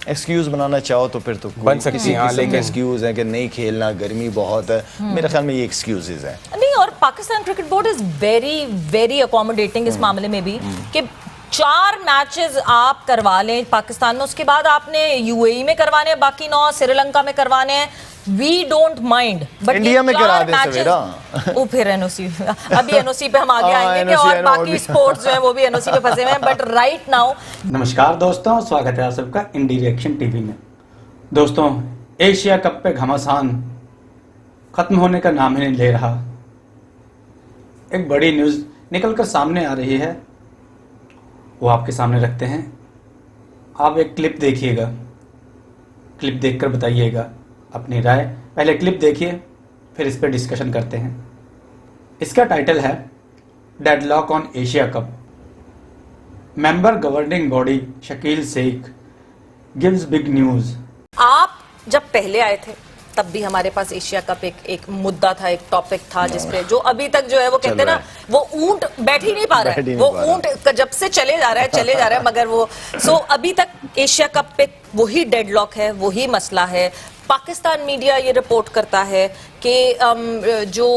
Excuse बनाना चाहो तो फिर तो बन सकती है, लेकिन एक्सक्यूज है कि नहीं खेलना, गर्मी बहुत है, मेरे ख्याल में ये एक्सक्यूजेज है नहीं। और Pakistan cricket board is very very accommodating इस मामले में भी कि 4 मैचेस आप करवा लें पाकिस्तान में, उसके बाद आपने यूएई में करवाने हैं, बाकी 9 श्रीलंका में करवाने हैं, we don't mind, but India में करा दे सवेरा। वो फिर एनओसी, अभी एनओसी पे हम आगे आएंगे कि और बाकी स्पोर्ट्स जो है वो भी एनओसी पे फंसे हुए हैं, बट राइट नाउ। नमस्कार दोस्तों, स्वागत है आप सबका इंडी रिएक्शन टीवी में। दोस्तों, एशिया कप पे घमासान खत्म होने का नाम ही नहीं ले रहा। एक बड़ी न्यूज़ निकलकर सामने आ रही है, वो आपके सामने रखते हैं। आप एक क्लिप देखिएगा, क्लिप देखकर बताइएगा अपनी राय। पहले क्लिप देखिए, फिर इस पर डिस्कशन करते हैं। इसका टाइटल है deadlock on Asia cup, member governing body Shakeel Sheikh gives big news. आप जब पहले आए थे तब भी हमारे पास एशिया कप एक मुद्दा था, एक टॉपिक था, जिसपे जो अभी तक जो है वो कहते हैं ना, वो ऊंट बैठ ही नहीं पा रहा है, वो ऊंट जब से चले जा रहा है मगर वो अभी तक एशिया कप पे वही डेडलॉक है, वही मसला है। पाकिस्तान मीडिया ये रिपोर्ट करता है कि जो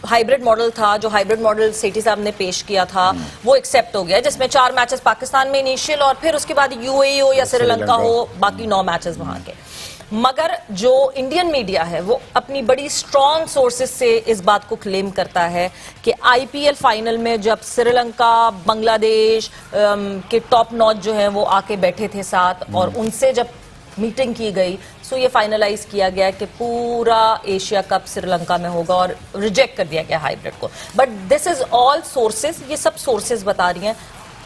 हाइब्रिड मॉडल था, जो हाइब्रिड मॉडल सेठी साहब ने पेश किया था, वो एक्सेप्ट हो गया, जिसमें 4 मैचेस पाकिस्तान में इनिशियल और फिर उसके बाद यूएई हो या श्रीलंका हो, बाकी 9 मैचेस वहां के। मगर जो इंडियन मीडिया है वो अपनी बड़ी स्ट्रॉन्ग सोर्सेज से इस बात को क्लेम करता है कि आईपीएल फाइनल में जब श्रीलंका, बांग्लादेश के टॉप नॉच जो है वो आके बैठे थे साथ, और उनसे जब मीटिंग की गई, सो ये फाइनलाइज किया गया कि पूरा एशिया कप श्रीलंका में होगा और रिजेक्ट कर दिया गया हाइब्रिड को। But this is all sources, ये सब सोर्सेज बता रही हैं,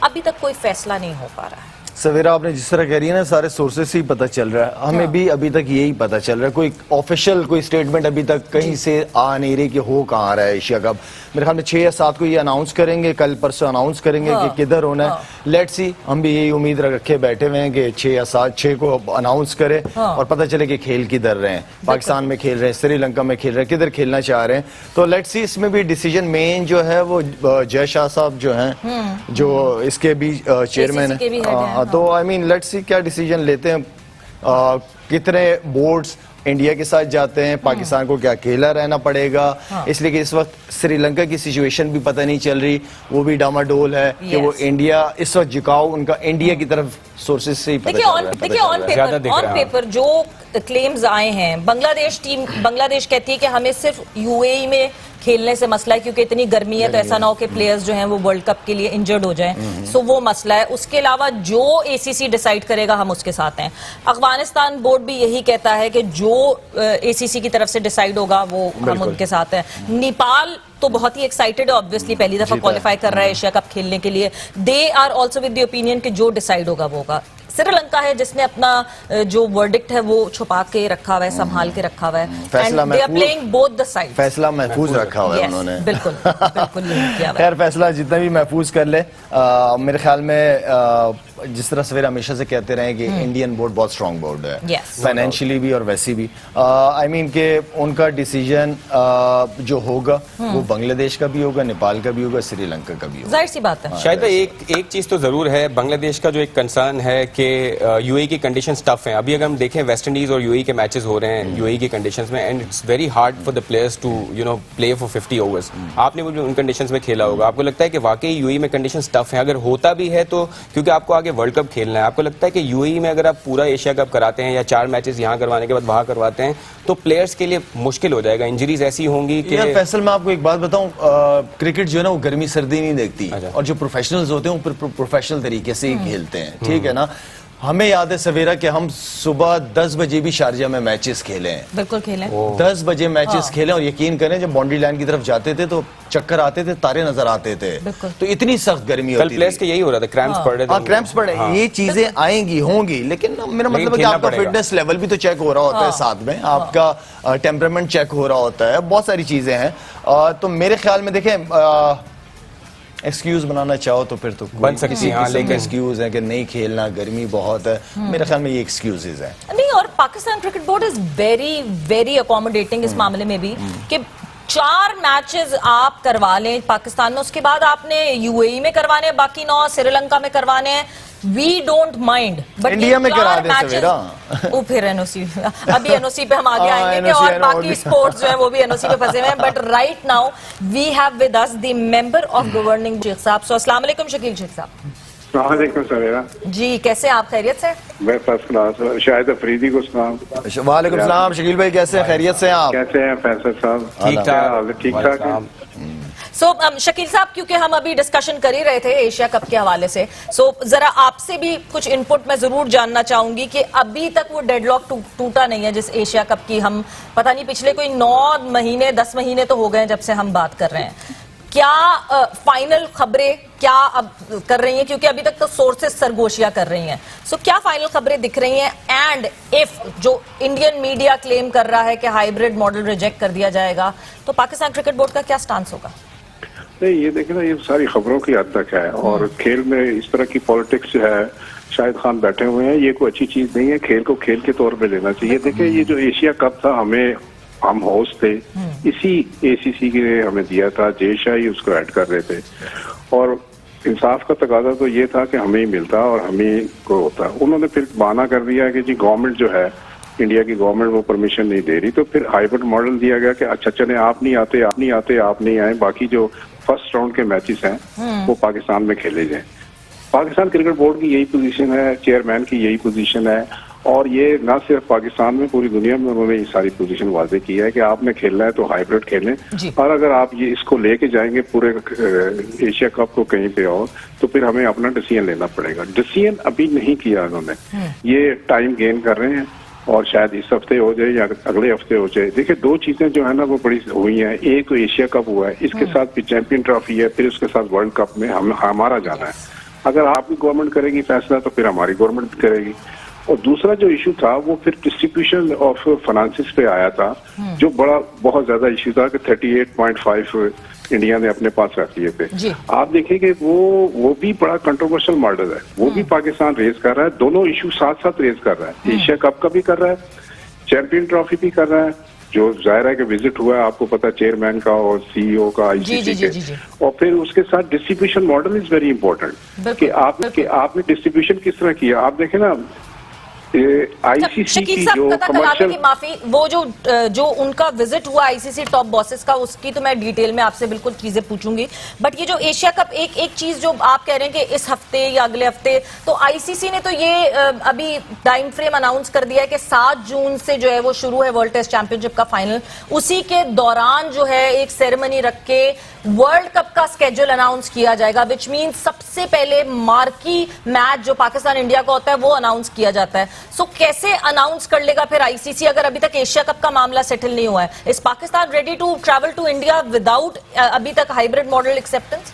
अभी तक कोई फैसला नहीं हो पा रहा है। सवेरा आपने जिस तरह कह रही है ना, सारे सोर्सेस से ही पता चल रहा है, हमें भी अभी तक यही पता चल रहा है। कोई ऑफिशियल कोई स्टेटमेंट अभी तक कहीं से आ नहीं रही कि हो कहाँ रहा है एशिया कप। मेरे ख्याल में 6 या 7 को ये अनाउंस करेंगे, कल परसों अनाउंस करेंगे कि किधर होना है। लेट्स सी, हम भी यही उम्मीद रखे बैठे हुए हैं कि 6 या 7, 6 को अनाउंस करे और पता चले कि खेल किधर रहे हैं, पाकिस्तान में खेल रहे हैं, श्रीलंका में खेल रहे हैं, किधर खेलना चाह रहे हैं। तो लेट्स सी, इसमें भी डिसीजन मेन जो है वो जय शाह साहब जो हैं, जो इसके भी चेयरमैन है, तो आई मीन लेट्स सी क्या डिसीजन लेते हैं। कितने बोर्ड्स इंडिया के साथ जाते हैं, पाकिस्तान को क्या अकेला रहना पड़ेगा, इसलिए कि इस वक्त श्रीलंका की सिचुएशन भी पता नहीं चल रही, वो भी डामाडोल है कि वो इंडिया इस वक्त झुकाव उनका इंडिया की तरफ सोर्सेज से ही पता चल रहा है। देखिए ऑन पेपर जो क्लेम्स आए हैं, बांग्लादेश कहती है कि हमें सिर्फ यूएई में खेलने से मसला है क्योंकि इतनी गर्मी है, तो ऐसा ना हो कि प्लेयर्स जो हैं वो वर्ल्ड कप के लिए इंजर्ड हो जाएं, सो वो मसला है। उसके अलावा जो एसीसी डिसाइड करेगा हम उसके साथ हैं। अफगानिस्तान बोर्ड भी यही कहता है कि जो एसीसी की तरफ से डिसाइड होगा वो हम उनके साथ हैं। नेपाल तो बहुत ही एक्साइटेड है, ऑब्वियसली पहली दफा क्वालिफाई कर रहा है एशिया कप खेलने के लिए। They are also with the opinion कि जो डिसाइड होगा वो होगा। श्रीलंका है जिसने अपना जो वर्डिक्ट है वो छुपा के रखा हुआ है, संभाल के रखा हुआ है, and they are playing both the side. फैसला महफूज रखा हुआ है उन्होंने, बिल्कुल यही किया हुआ है। खैर, फैसला जितना भी महफूज कर ले, मेरे ख्याल में जिस तरह सवेरा हमेशा से कहते रहे कि इंडियन बोर्ड बहुत स्ट्रांग बोर्ड है, फाइनेंशियली भी और वैसे भी। आई मीन के उनका डिसीजन जो होगा वो बांग्लादेश का भी होगा, नेपाल का भी होगा, श्रीलंका का भी होगा, जाहिर सी बात है। शायद एक चीज तो जरूर है, बांग्लादेश का जो एक कंसर्न है कि यूएई की कंडीशंस टफ हैं। अभी अगर हम देखें वेस्ट इंडीज और यूएई के मैचेस हो रहे हैं यूएई की कंडीशंस में, and it's very hard for the players to play for 50 overs. आपने भी उन कंडीशंस में खेला होगा, आपको लगता है कि वाकई यूएई में कंडीशंस टफ हैं? अगर होता भी है तो क्योंकि आपको आगे वर्ल्ड कप खेलना है, आपको लगता है कि यूएई में अगर आप पूरा एशिया कप कराते हैं या 4 मैचेस यहाँ करवाने के बाद वहां करवाते हैं तो प्लेयर्स के लिए मुश्किल हो जाएगा, इंजरीज ऐसी होंगी कि फैसल मैं आपको एक बात बताऊं, क्रिकेट जो है ना वो गर्मी सर्दी नहीं देखती, और जो प्रोफेशनल्स होते हैं वो प्रोफेशनल तरीके से ही खेलते हैं, ठीक है ना। हमें याद है सवेरा कि हम सुबह 10 बजे भी शारजा में मैचेस खेले हैं, बिल्कुल खेले, 10 बजे मैचेस खेले, और यकीन करें जब बाउंड्री लाइन की तरफ जाते थे तो चक्कर आते थे, तारे नजर आते थे, तो इतनी सख्त गर्मी होती थी। प्लेयर्स के यही हो रहा था, क्रैम्प्स पड़ रहे थे। क्रैम्प्स पड़ रहे, ये चीजें आएंगी होंगी, लेकिन मेरा मतलब है कि आपका फिटनेस लेवल भी तो चेक हो रहा होता है, साथ में आपका टेम्परामेंट चेक हो रहा होता है, बहुत सारी चीजें हैं। तो मेरे ख्याल में देखें, एक्सक्यूज बनाना चाहो तो फिर तो बन सकती है, लेकिन एक्सक्यूज है कि नहीं खेलना, गर्मी बहुत है, मेरे ख्याल में ये एक्सक्यूजेज है नहीं। और Pakistan cricket board is very very accommodating इस मामले में भी कि 4 मैचेस आप करवा लें पाकिस्तान में, उसके बाद आपने यूएई में करवाने हैं, बाकी 9 श्रीलंका में करवाने हैं, we don't mind, but India में करा दे सवेरा। वो फिर एनओसी, अभी एनओसी पे हम आगे हाँ, आएंगे कि NOC और बाकी स्पोर्ट्स जो है वो भी एनओसी पे फंसे हुए हैं। But right now we have with us the member of governing Sheikh साहब। सो अस्सलाम वालेकुम शकील शेख साहब। वालेकुम सवेरा। जी, कैसे आप? खैरियत से? मैं फर्स्ट क्लास। शायद अफरीदी को सलाम। वालेकुम सलाम शकील भाई, कैसे हैं? खैरियत से हैं आप? कैसे हैं फैसल साहब? ठीक ठाक। ठीक ठाक है। सो शकील साहब, क्योंकि हम अभी डिस्कशन कर ही रहे थे एशिया कप के हवाले से, सो जरा आपसे भी कुछ इनपुट मैं जरूर जानना चाहूंगी कि अभी तक वो डेडलॉक टूटा नहीं है जिस एशिया कप की हम पता नहीं पिछले कोई 9 महीने 10 महीने तो हो गए जब से हम बात कर रहे हैं। क्या फाइनल खबरें क्या अब कर रही हैं, क्योंकि अभी तक तो सोर्सेस सरगोशियां कर रही हैं, सो क्या फाइनल खबरें दिख रही हैं? एंड इफ जो इंडियन मीडिया क्लेम कर रहा है कि हाइब्रिड मॉडल रिजेक्ट कर दिया जाएगा, तो पाकिस्तान क्रिकेट बोर्ड का क्या स्टांस होगा? नहीं, ये देखें ना, ये सारी खबरों की हद तक है और खेल में इस तरह की पॉलिटिक्स जो है, शाहिद खान बैठे हुए हैं, ये कोई अच्छी चीज नहीं है। खेल को खेल के तौर पे लेना चाहिए। देखिए, ये जो एशिया कप था, हम होस्ट थे, इसी एसीसी के हमें दिया था, जय शाह ही उसको ऐड कर रहे थे और इंसाफ का तकाजा तो ये था कि हमें ही मिलता और हमें को होता। उन्होंने फिर बहाना कर दिया कि जी गवर्नमेंट जो है, इंडिया की गवर्नमेंट वो परमिशन नहीं दे रही, तो फिर हाइब्रिड मॉडल दिया गया कि अच्छा चले, आप नहीं आए, बाकी जो फर्स्ट राउंड के मैचेस हैं वो पाकिस्तान में खेले जाएं। पाकिस्तान क्रिकेट बोर्ड की यही पोजीशन है, चेयरमैन की यही पोजीशन है और ये ना सिर्फ पाकिस्तान में, पूरी दुनिया में उन्होंने ये सारी पोजीशन वाजे की है कि आपने खेलना है तो हाइब्रिड खेलें और अगर आप ये इसको लेके जाएंगे पूरे एशिया कप को कहीं पे और, तो फिर हमें अपना डिसीजन लेना पड़ेगा। डिसीजन अभी नहीं किया उन्होंने, ये टाइम गेन कर रहे हैं और शायद इस हफ्ते हो जाए या अगले हफ्ते हो जाए। देखिए, 2 चीजें जो है ना वो बड़ी हुई हैं। एक तो एशिया कप हुआ है, इसके साथ फिर चैंपियन ट्रॉफी है, फिर उसके साथ वर्ल्ड कप में हमारा जाना है। अगर आपकी गवर्नमेंट करेगी फैसला तो फिर हमारी गवर्नमेंट करेगी। और दूसरा जो इशू था वो फिर डिस्ट्रीब्यूशन ऑफ फाइनेंसिस पे आया था, जो बहुत ज्यादा इशू था कि 38.5 इंडिया ने अपने पास रख लिए थे। आप देखेंगे वो भी बड़ा कंट्रोवर्शियल मॉडल है, वो भी पाकिस्तान रेज कर रहा है, दोनों इशू साथ साथ रेज कर रहा है। एशिया कप का भी कर रहा है, चैंपियन ट्रॉफी भी कर रहा है, जो जाहिर है कि विजिट हुआ है, आपको पता, चेयरमैन का और सीईओ का आईसीसी के, और फिर उसके साथ distribution model is very important कि आपने डिस्ट्रीब्यूशन किस तरह किया। आप देखें ना, आईसीसी की जो कमर्शियल, माफी, वो जो उनका विजिट हुआ आईसीसी टॉप बॉसेस का, उसकी तो मैं डिटेल में आपसे बिल्कुल चीजें पूछूंगी, बट ये जो एशिया कप, एक चीज जो आप कह रहे हैं कि इस हफ्ते या अगले हफ्ते, तो आईसीसी ने तो ये अभी टाइम फ्रेम अनाउंस कर दिया है कि 7 जून से जो है वो शुरू है वर्ल्ड टेस्ट चैंपियनशिप का फाइनल, उसी के दौरान जो है एक सेरेमनी रख के वर्ल्ड कप का स्केड्यूल अनाउंस किया जाएगा, विच मीन सबसे पहले मार्की मैच जो पाकिस्तान इंडिया का होता है वो अनाउंस किया जाता है। सो कैसे अनाउंस कर लेगा फिर आईसीसी अगर अभी तक एशिया कप का मामला सेटल नहीं हुआ है? Is Pakistan ready to travel to India without अभी तक हाइब्रिड मॉडल एक्सेप्टेंस?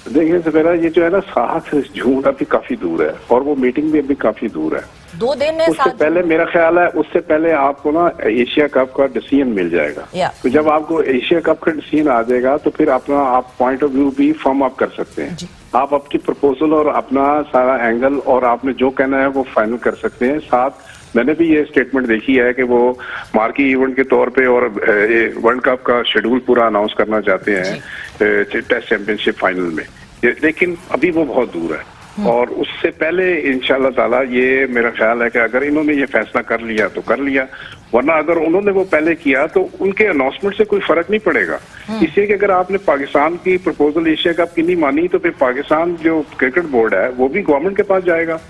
देखिए सवेरा, ये जो है ना 7 जून अभी काफी दूर है और वो मीटिंग भी अभी काफी दूर है। 2 दिन में, उससे पहले मेरा ख्याल है, उससे पहले आपको ना एशिया कप का डिसीजन मिल जाएगा। तो जब आपको एशिया कप का डिसीजन आ जाएगा तो फिर अपना आप पॉइंट ऑफ व्यू भी फॉर्म अप कर सकते हैं। आप अपनी प्रपोजल और अपना सारा एंगल और आपने जो कहना है वो फाइनल कर सकते हैं। साथ मैंने भी ये स्टेटमेंट देखी है कि वो मार्की इवेंट के तौर पे और वर्ल्ड कप का शेड्यूल पूरा अनाउंस करना चाहते हैं टेस्ट चैंपियनशिप फाइनल में, लेकिन अभी वो बहुत दूर है और उससे पहले इंशाल्लाह ताला ये मेरा ख्याल है कि अगर इन्होंने ये फैसला कर लिया तो कर लिया, वरना अगर उन्होंने वो पहले किया तो उनके अनाउंसमेंट से कोई फर्क नहीं पड़ेगा। इसलिए कि अगर आपने पाकिस्तान की प्रपोजल एशिया कप की नहीं मानी तो फिर पाकिस्तान जो क्रिकेट बोर्ड है वो भी गवर्नमेंट के पास जाएगा,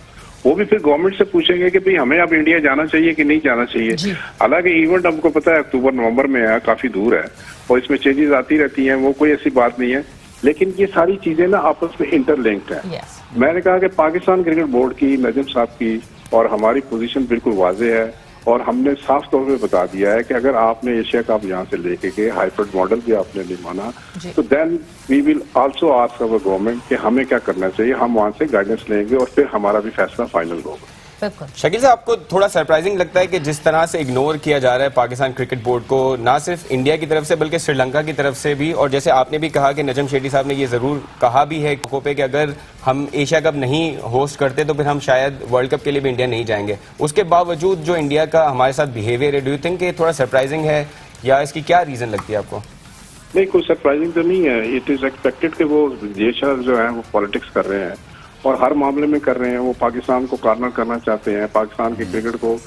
वो भी फिर गवर्नमेंट से पूछेंगे कि भाई हमें अब इंडिया जाना चाहिए कि नहीं जाना चाहिए। हालांकि इवेंट हमको पता है अक्टूबर नवंबर में है, काफी दूर है और इसमें चेंजेस आती रहती हैं, वो कोई ऐसी बात नहीं है, लेकिन ये सारी चीजें ना आपस में इंटरलिंक्ड है। मैंने कहा कि पाकिस्तान क्रिकेट बोर्ड की, नजम साहब की और हमारी पोजीशन बिल्कुल वाजे है और हमने साफ तौर पे बता दिया है कि अगर आपने एशिया कप यहाँ से लेके गए, हाइब्रिड मॉडल भी आपने नहीं माना, तो then we will also ask our government कि हमें क्या करना चाहिए, हम वहां से गाइडेंस लेंगे और फिर हमारा भी फैसला फाइनल होगा। शकील साहब, आपको थोड़ा सरप्राइजिंग लगता है कि जिस तरह से इग्नोर किया जा रहा है पाकिस्तान क्रिकेट बोर्ड को, ना सिर्फ इंडिया की तरफ से बल्कि श्रीलंका की तरफ से भी, और जैसे आपने भी कहा कि नजम शेट्टी साहब ने ये जरूर कहा भी है पे कि अगर हम एशिया कप नहीं होस्ट करते तो फिर हम शायद वर्ल्ड कप के लिए भी इंडिया नहीं जाएंगे, उसके बावजूद जो इंडिया का हमारे साथ बिहेवियर है, डू यू थिंक ये थोड़ा सरप्राइजिंग है या इसकी क्या रीजन लगती है आपको? नहीं, कोई सरप्राइजिंग तो नहीं है। इट इज एक्सपेक्टेड कि वो जयशा जो है वो पॉलिटिक्स कर रहे हैं और हर मामले में कर रहे हैं। वो पाकिस्तान को कॉर्नर करना चाहते हैं, पाकिस्तान के क्रिकेट को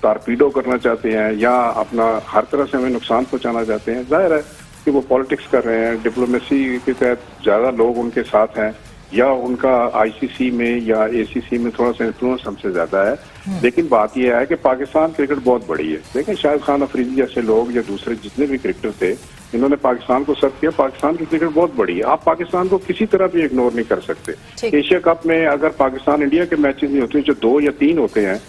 टारपीडो करना चाहते हैं या अपना हर तरह से हमें नुकसान पहुंचाना चाहते हैं। जाहिर है कि वो पॉलिटिक्स कर रहे हैं, डिप्लोमेसी के तहत ज्यादा लोग उनके साथ हैं या उनका आईसीसी में या एसीसी में थोड़ा सा इन्फ्लुएंस हमसे ज्यादा है। लेकिन बात यह है कि पाकिस्तान क्रिकेट बहुत बड़ी है। देखें, शाहिद खान अफरीदी जैसे लोग या दूसरे जितने भी क्रिकेटर थे, इन्होंने पाकिस्तान को सर्व किया। पाकिस्तान की क्रिकेट बहुत बड़ी है, आप पाकिस्तान को किसी तरह भी इग्नोर नहीं कर सकते। एशिया कप में अगर पाकिस्तान इंडिया के मैचेस नहीं होते, जो 2 या 3 होते हैं,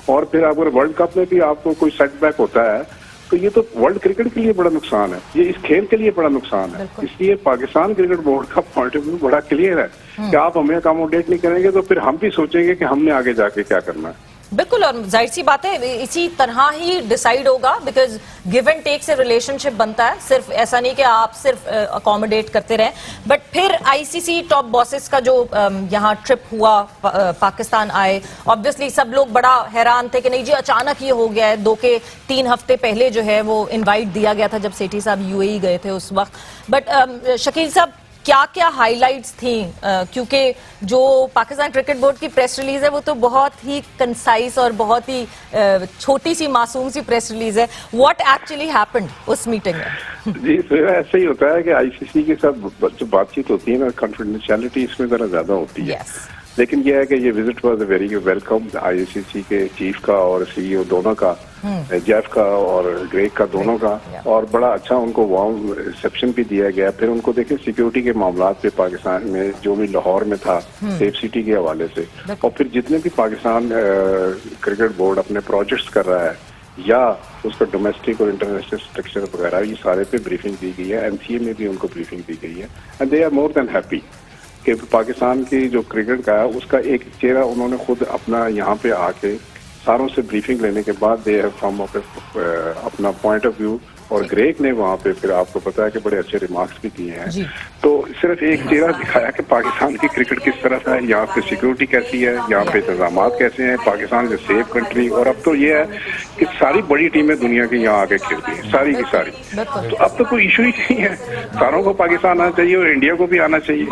और फिर अगर वर्ल्ड कप में भी आपको कोई सेटबैक होता है, तो ये तो वर्ल्ड क्रिकेट के लिए बड़ा नुकसान है, ये इस खेल के लिए बड़ा नुकसान है। इसलिए पाकिस्तान क्रिकेट बोर्ड का पॉइंट ऑफ व्यू बड़ा क्लियर है कि आप हमें अकोमोडेट नहीं करेंगे तो फिर हम भी सोचेंगे कि हमने आगे जाके क्या करना है। बिल्कुल, और जाहिर सी बात है इसी तरह ही डिसाइड होगा, बिकॉज गिव एंड टेक से रिलेशनशिप बनता है। सिर्फ ऐसा नहीं कि आप सिर्फ अकोमोडेट करते रहें। बट फिर आईसीसी टॉप बॉसेस का जो यहाँ ट्रिप हुआ, पाकिस्तान आए, ऑब्वियसली सब लोग बड़ा हैरान थे कि नहीं जी अचानक ये हो गया है। 2 के 3 हफ्ते पहले जो है वो इनवाइट दिया गया था जब सेठी साहब यूएई गए थे उस वक्त। बट शकील साहब, क्या क्या हाइलाइट्स थी? क्योंकि जो पाकिस्तान क्रिकेट बोर्ड की प्रेस रिलीज है वो तो बहुत ही कंसाइज और बहुत ही छोटी सी मासूम सी प्रेस रिलीज है। व्हाट एक्चुअली हैपेंड उस मीटिंग में? जी, तो ऐसे ही होता है कि आईसीसी के साथ जो बातचीत होती है ना, कॉन्फिडेंशियलिटी इसमें जरा ज्यादा होती है। लेकिन यह है कि ये visit was very welcome ICC के चीफ का और सीईओ दोनों का, जेफ का और ग्रेग का दोनों का, और बड़ा अच्छा उनको वार्म रिसेप्शन भी दिया गया। फिर उनको देखें सिक्योरिटी के मामला पे पाकिस्तान में जो भी लाहौर में था, सेफ सिटी के हवाले से, और फिर जितने भी पाकिस्तान क्रिकेट बोर्ड अपने प्रोजेक्ट्स कर रहा है या उसका डोमेस्टिक और इंटरनेशनल स्ट्रक्चर वगैरह, ये सारे पे ब्रीफिंग दी गई है। एनसीए में भी उनको ब्रीफिंग दी गई है and they are more than happy कि पाकिस्तान की जो क्रिकेट का है उसका एक चेहरा उन्होंने खुद अपना यहाँ पे आके सारों से ब्रीफिंग लेने के बाद दे हैव फ्रॉम अपना पॉइंट ऑफ व्यू, और ग्रेग ने वहाँ पे फिर आपको पता है कि बड़े अच्छे रिमार्क्स भी किए हैं। तो सिर्फ एक चेहरा दिखाया कि पाकिस्तान की क्रिकेट किस तरह है, यहाँ पे सिक्योरिटी कैसी है, यहाँ पे इंतजाम कैसे हैं, Pakistan is a safe country. और अब तो ये है कि सारी बड़ी टीमें दुनिया की यहाँ आके खेलती हैं, सारी की सारी। तो अब तो कोई इशू ही नहीं है, सारों को पाकिस्तान आना चाहिए और इंडिया को भी आना चाहिए।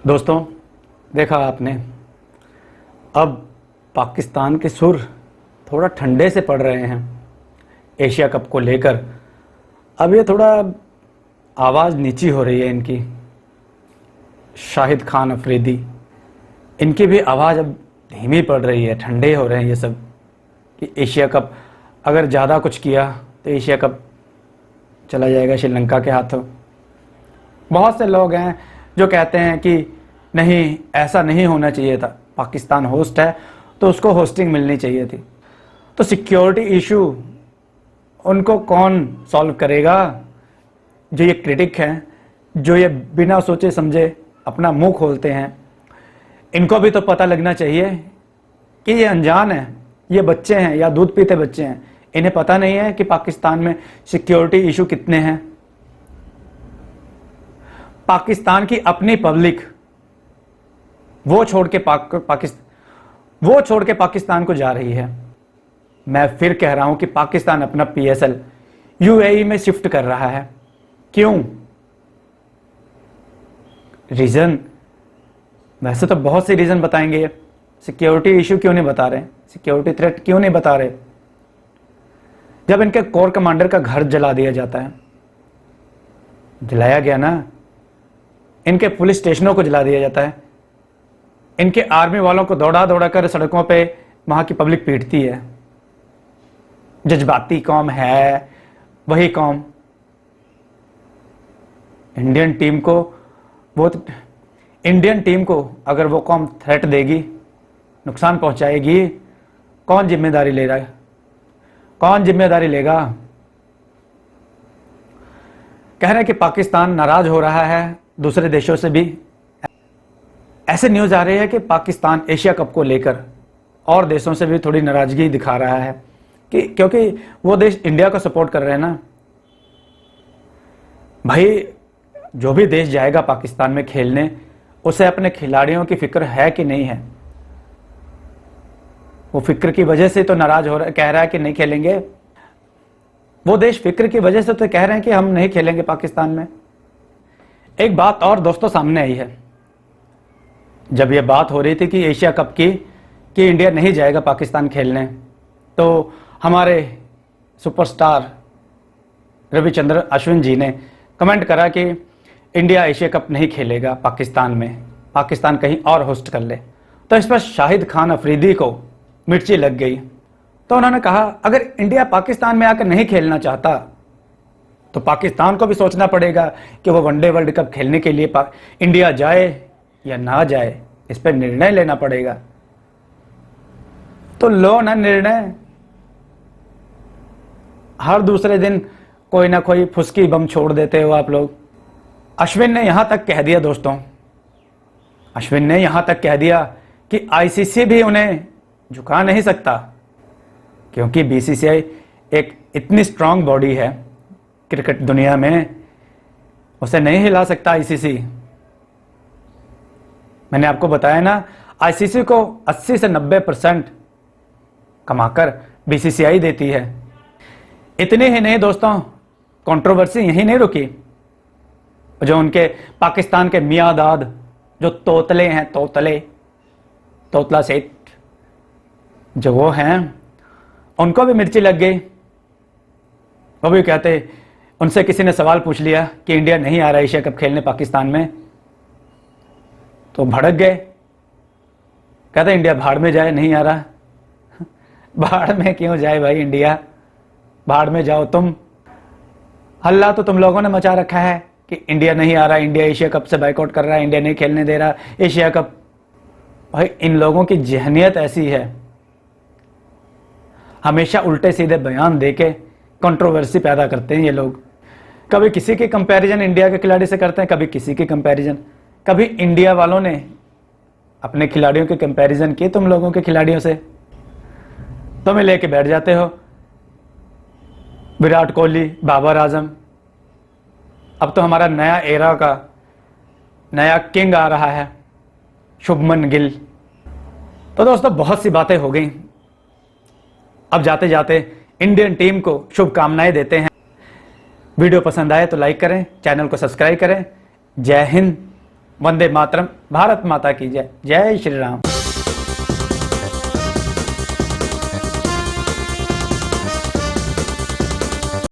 दोस्तों, देखा आपने, अब पाकिस्तान के सुर थोड़ा ठंडे से पड़ रहे हैं एशिया कप को लेकर। अब ये थोड़ा आवाज़ नीची हो रही है इनकी। शाहिद खान अफरीदी, इनकी भी आवाज़ अब धीमी पड़ रही है, ठंडे हो रहे हैं ये सब कि एशिया कप अगर ज़्यादा कुछ किया तो एशिया कप चला जाएगा श्रीलंका के हाथों। बहुत से लोग हैं जो कहते हैं कि नहीं, ऐसा नहीं होना चाहिए था, पाकिस्तान होस्ट है तो उसको होस्टिंग मिलनी चाहिए थी। तो सिक्योरिटी इशू उनको कौन सॉल्व करेगा? जो ये क्रिटिक हैं, जो ये बिना सोचे समझे अपना मुंह खोलते हैं, इनको भी तो पता लगना चाहिए कि ये अनजान है, ये बच्चे हैं या दूध पीते बच्चे हैं। इन्हें पता नहीं है कि पाकिस्तान में सिक्योरिटी इशू कितने हैं। पाकिस्तान की अपनी पब्लिक वो छोड़ के पाकिस्तान को जा रही है। मैं फिर कह रहा हूं कि पाकिस्तान अपना पीएसएल यूएई में शिफ्ट कर रहा है। क्यों? रीजन वैसे तो बहुत से रीजन बताएंगे। सिक्योरिटी इशू क्यों नहीं बता रहे? सिक्योरिटी थ्रेट क्यों नहीं बता रहे? जब इनके कोर कमांडर का घर जला दिया जाता है, जलाया गया ना, इनके पुलिस स्टेशनों को जला दिया जाता है, इनके आर्मी वालों को दौड़ा दौड़ा कर सड़कों पे वहां की पब्लिक पीटती है। जज्बाती कौम है वही कौम। इंडियन टीम को अगर वो कौम थ्रेट देगी, नुकसान पहुंचाएगी, कौन जिम्मेदारी ले रहा है? कौन जिम्मेदारी लेगा? कह रहे हैं कि पाकिस्तान नाराज हो रहा है दूसरे देशों से भी। ऐसे न्यूज आ रही है कि पाकिस्तान एशिया कप को लेकर और देशों से भी थोड़ी नाराजगी दिखा रहा है कि क्योंकि वो देश इंडिया को सपोर्ट कर रहे हैं ना। भाई, जो भी देश जाएगा पाकिस्तान में खेलने, उसे अपने खिलाड़ियों की फिक्र है कि नहीं है? वो फिक्र की वजह से तो नाराज हो रहा है, कह रहा है कि नहीं खेलेंगे। वो देश फिक्र की वजह से तो कह रहे हैं कि हम नहीं खेलेंगे पाकिस्तान में। एक बात और दोस्तों सामने आई है, जब ये बात हो रही थी कि एशिया कप की कि इंडिया नहीं जाएगा पाकिस्तान खेलने, तो हमारे सुपरस्टार रविचंद्रन अश्विन जी ने कमेंट करा कि इंडिया एशिया कप नहीं खेलेगा पाकिस्तान में, पाकिस्तान कहीं और होस्ट कर ले। तो इस पर शाहिद खान अफरीदी को मिर्ची लग गई। तो उन्होंने कहा अगर इंडिया पाकिस्तान में आकर नहीं खेलना चाहता तो पाकिस्तान को भी सोचना पड़ेगा कि वो वनडे वर्ल्ड कप खेलने के लिए इंडिया जाए या ना जाए, इस पर निर्णय लेना पड़ेगा। तो लो ना निर्णय, हर दूसरे दिन कोई ना कोई फुसकी बम छोड़ देते हो आप लोग। अश्विन ने यहां तक कह दिया दोस्तों, अश्विन ने यहां तक कह दिया कि आईसीसी भी उन्हें झुका नहीं सकता, क्योंकि बीसीसीआई एक इतनी स्ट्रांग बॉडी है क्रिकेट दुनिया में, उसे नहीं हिला सकता आईसीसी। मैंने आपको बताया ना, आईसीसी को 80 से 90% कमाकर बीसीसीआई देती है। इतने ही नहीं दोस्तों, कंट्रोवर्सी यहीं नहीं रुकी। जो उनके पाकिस्तान के मियां दाद जो तोतले हैं, तोतला सेठ जो वो हैं, उनको भी मिर्ची लग गई। वो भी कहते, उनसे किसी ने सवाल पूछ लिया कि इंडिया नहीं आ रहा एशिया कप खेलने पाकिस्तान में, तो भड़क गए, कहते इंडिया भाड़ में जाए, नहीं आ रहा। भाड़ में क्यों जाए भाई इंडिया, भाड़ में जाओ तुम। हल्ला तो तुम लोगों ने मचा रखा है कि इंडिया नहीं आ रहा, इंडिया एशिया कप से बाइकआउट कर रहा है, इंडिया नहीं खेलने दे रहा एशिया कप। भाई इन लोगों की जहनियत ऐसी है, हमेशा उल्टे सीधे बयान देके कंट्रोवर्सी पैदा करते हैं ये लोग। कभी किसी के कंपैरिजन इंडिया के खिलाड़ी से करते हैं, कभी किसी के कंपैरिजन, कभी इंडिया वालों ने अपने खिलाड़ियों के कंपैरिजन किए तुम लोगों के खिलाड़ियों से, तुम्हें लेके बैठ जाते हो। विराट कोहली, बाबर आजम, अब तो हमारा नया एरा का नया किंग आ रहा है, शुभमन गिल। तो दोस्तों बहुत सी बातें हो गई, अब जाते जाते इंडियन टीम को शुभकामनाएं देते हैं। वीडियो पसंद आए तो लाइक करें, चैनल को सब्सक्राइब करें। जय हिंद, वंदे मातरम, भारत माता की जय, जय श्री राम।